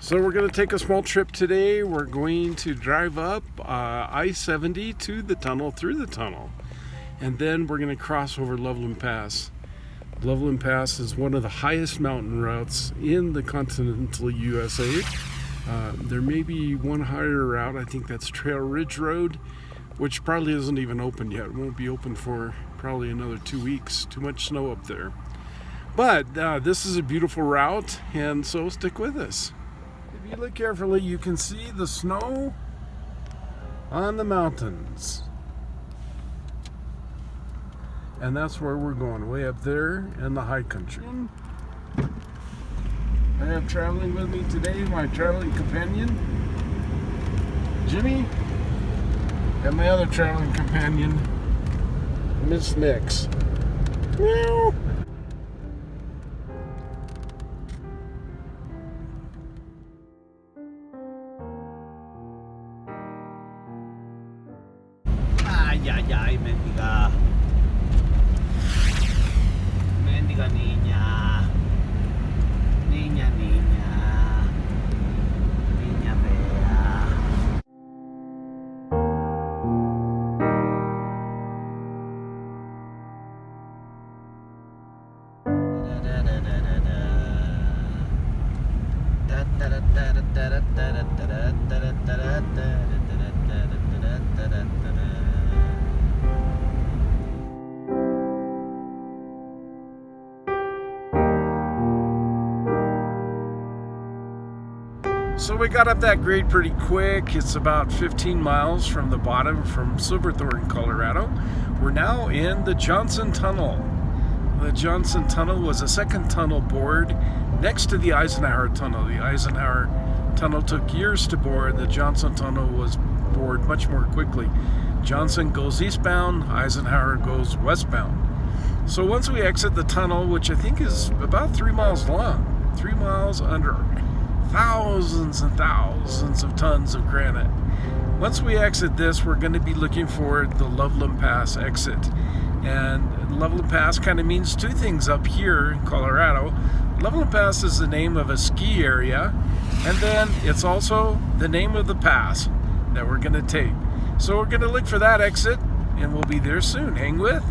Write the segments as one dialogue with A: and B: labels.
A: So we're going to take a small trip today. We're going to drive up I-70 to the tunnel, through the tunnel, and then we're going to cross over Loveland Pass. Loveland Pass is one of the highest mountain routes in the continental USA. There may be one higher route. I think that's Trail Ridge Road, which probably isn't even open yet. It won't be open for probably another 2 weeks. Too much snow up there. But this is a beautiful route, and so stick with us. If you look carefully, you can see the snow on the mountains. And that's where we're going, way up there in the high country. I have traveling with me today my traveling companion, Jimmy, and my other traveling companion, Miss Nix. Meow.
B: Ay, mendiga. Mendiga niña. Niña. Niña bella.
A: So we got up that grade pretty quick. It's about 15 miles from the bottom from Silverthorne, Colorado. We're now in the Johnson Tunnel. The Johnson Tunnel was a second tunnel bored next to the Eisenhower Tunnel. The Eisenhower Tunnel took years to bore. The Johnson Tunnel was bored much more quickly. Johnson goes eastbound, Eisenhower goes westbound. So once we exit the tunnel, which I think is about 3 miles long, 3 miles under thousands and thousands of tons of granite. Once we exit this, we're going to be looking for the Loveland Pass exit. And Loveland Pass kind of means two things up here in Colorado. Loveland Pass is the name of a ski area, and then it's also the name of the pass that we're going to take. So we're going to look for that exit, and we'll be there soon. Hang with.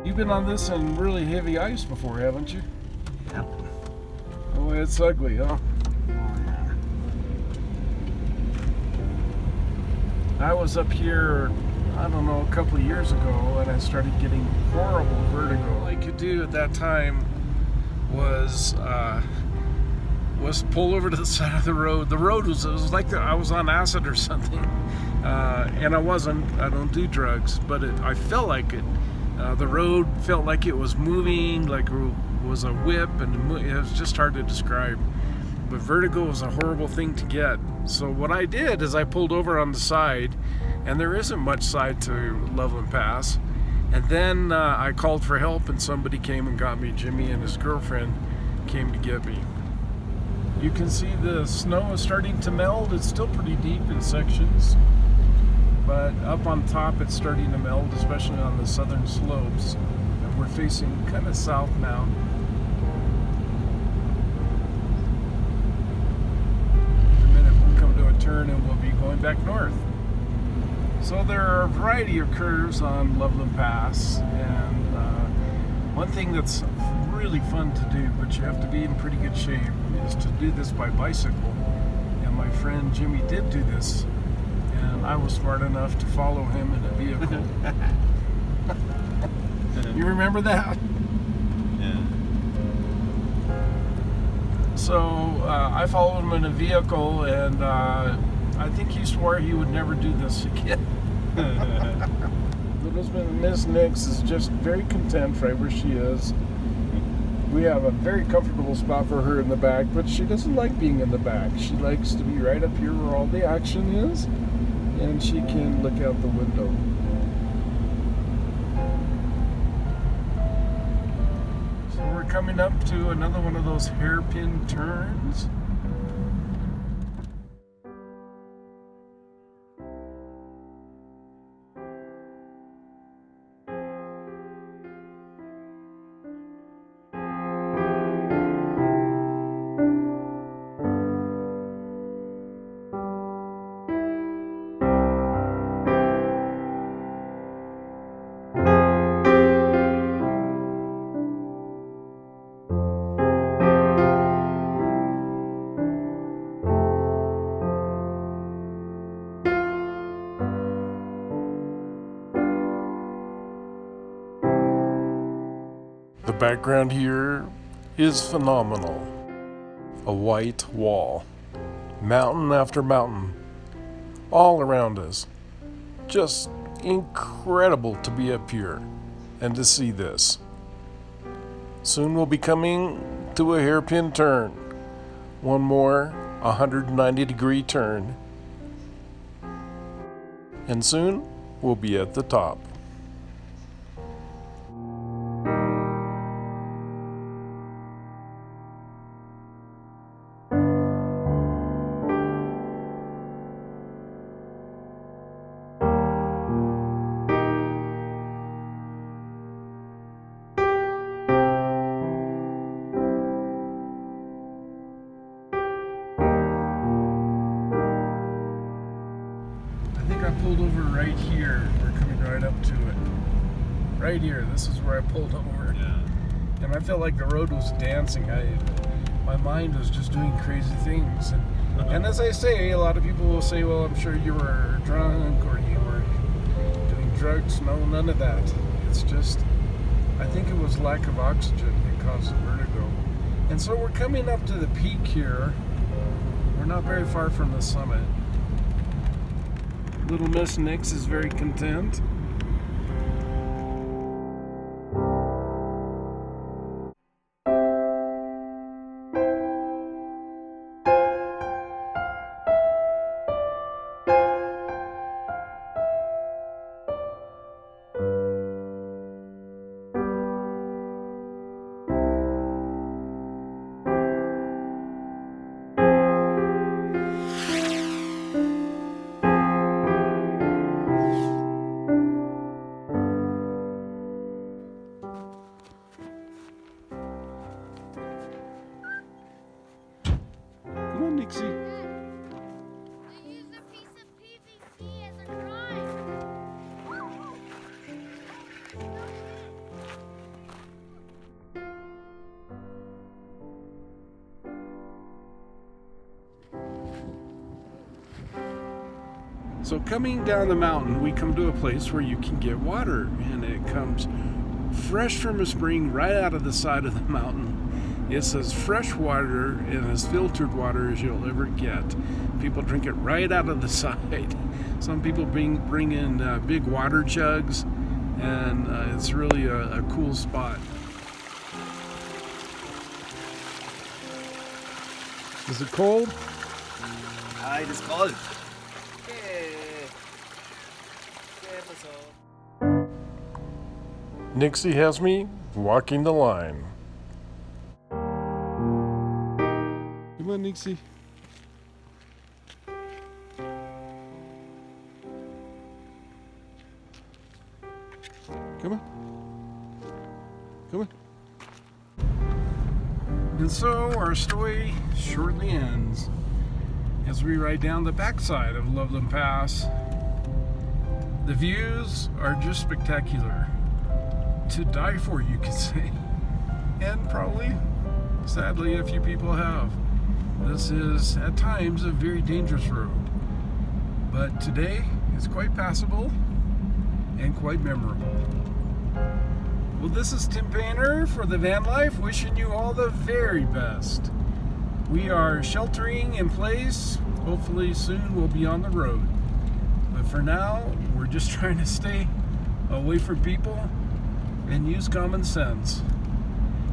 A: You've been on this in really heavy ice before, haven't you?
B: Yep.
A: Oh, it's ugly, huh? I was up here, I don't know, a couple of years ago, and I started getting horrible vertigo. All I could do at that time was pull over to the side of the road. The road was like I was on acid or something, and I wasn't. I don't do drugs, but I felt like it. The road felt like it was moving, like it was a whip, and it was just hard to describe. But vertigo was a horrible thing to get. So what I did is I pulled over on the side, and there isn't much side to Loveland Pass. And then I called for help, and somebody came and got me. Jimmy and his girlfriend came to get me. You can see the snow is starting to melt. It's still pretty deep in sections, but up on top it's starting to melt, especially on the southern slopes. And we're facing kind of south now. In a minute we'll come to a turn and we'll be going back north. So there are a variety of curves on Loveland Pass, and one thing that's really fun to do, but you have to be in pretty good shape, is to do this by bicycle. And my friend Jimmy did do this, and I was smart enough to follow him in a vehicle. You remember that?
B: Yeah.
A: So I followed him in a vehicle, and I think he swore he would never do this again. Little Miss Nix is just very content right where she is. We have a very comfortable spot for her in the back, but she doesn't like being in the back. She likes to be right up here where all the action is, and she can look out the window. So we're coming up to another one of those hairpin turns. The background here is phenomenal. A white wall, mountain after mountain, all around us. Just incredible to be up here and to see this. Soon we'll be coming to a hairpin turn. One more 190-degree turn. And soon we'll be at the top. I pulled over right here. We're coming right up to it. Right here. This is where I pulled over.
B: Yeah.
A: And I felt like the road was dancing. My mind was just doing crazy things. And as I say, a lot of people will say, well, I'm sure you were drunk or you were doing drugs. No, none of that. It's just, I think it was lack of oxygen that caused the vertigo. And so we're coming up to the peak here. We're not very far from the summit. Little Miss Nix is very content. Come on, Nixie.
C: They use a piece of PVC as a drive.
A: So coming down the mountain, we come to a place where you can get water, and it comes fresh from a spring right out of the side of the mountain. It's as fresh water and as filtered water as you'll ever get. People drink it right out of the side. Some people bring in big water jugs, and it's really a cool spot. Is it cold?
B: It is cold.
A: Nixie has me walking the line. Come on, Nixie. Come on. Come on. And so our story shortly ends as we ride down the backside of Loveland Pass. The views are just spectacular. To die for, you could say. And probably, sadly, a few people have. This is, at times, a very dangerous road. But today, it's quite passable and quite memorable. Well, this is Tim Painter for the Van Life, wishing you all the very best. We are sheltering in place. Hopefully soon we'll be on the road. But for now, we're just trying to stay away from people and use common sense.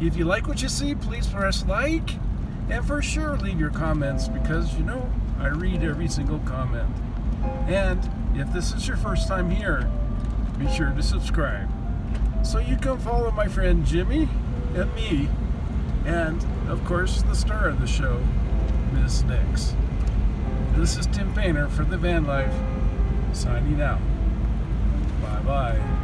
A: If you like what you see, please press like. And for sure, leave your comments because, you know, I read every single comment. And if this is your first time here, be sure to subscribe so you can follow my friend Jimmy and me, and of course the star of the show, Miss Nix. This is Tim Painter for The Van Life, signing out. Bye bye.